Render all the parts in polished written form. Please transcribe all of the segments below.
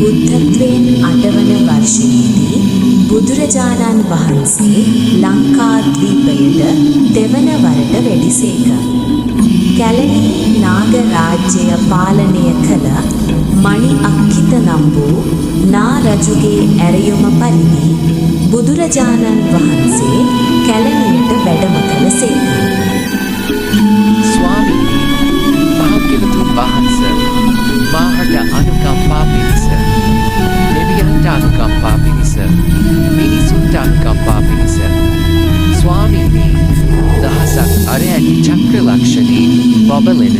බුද්ධත්වයෙන් 8 වන වර්ෂයේදී බුදුරජාණන් වහන්සේ ලංකාද්වීපයට දෙවන වරට වැඩිසේක. කැලණි නාග රාජ්‍යය පාලනය කළ මණි අක්ඛිත නම් වූ නා රජුගේ ඇරයුම පරිදි බුදුරජාණන් වහන්සේ කැලණියට වැඩම කළසේක. ස්වාමීනි, භාග්‍යවතුන් වහන්සේ මාහට අනුකම්පා පිණිස, දෙවියන්ට අනුකම්පා පිණිස, මිනිසුන්ට අනුකම්පා පිණිස, ස්වාමීනි, දහසක් අරඇලි චක්‍රලක්ෂණී බබලන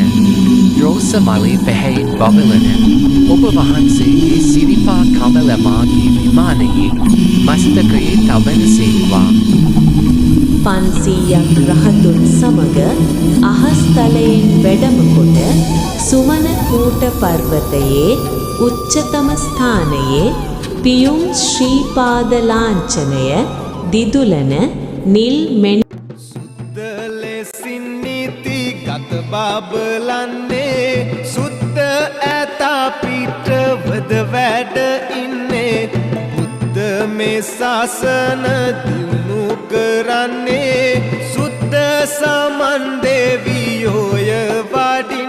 රෝසමලි පැහැයෙන් බබලන ඔබ වහන්සේගේ සිරිපා කමල මාගේ විමානයේ මස්තකයේ තබනසේක්වා. 500ක් රහතුන් සමග අහස්තලයෙන් වැඩම කොට සුමන කූට පර්වතයේ උච්චතම ස්ථානයේ පියුම් ශ්‍රීපාද ලාංඡනය දිදුලන නිල් මෙන් සුද්ධ ලෙසින් නීති ගත බබලන්නේ සුද්ධ ඇතා පිටවද වැඩ ඉන්නේ බුද්ධ මේ ශාසන දිනු කරන්නේ සුද්ධ සමන් දෙවියෝය වඩි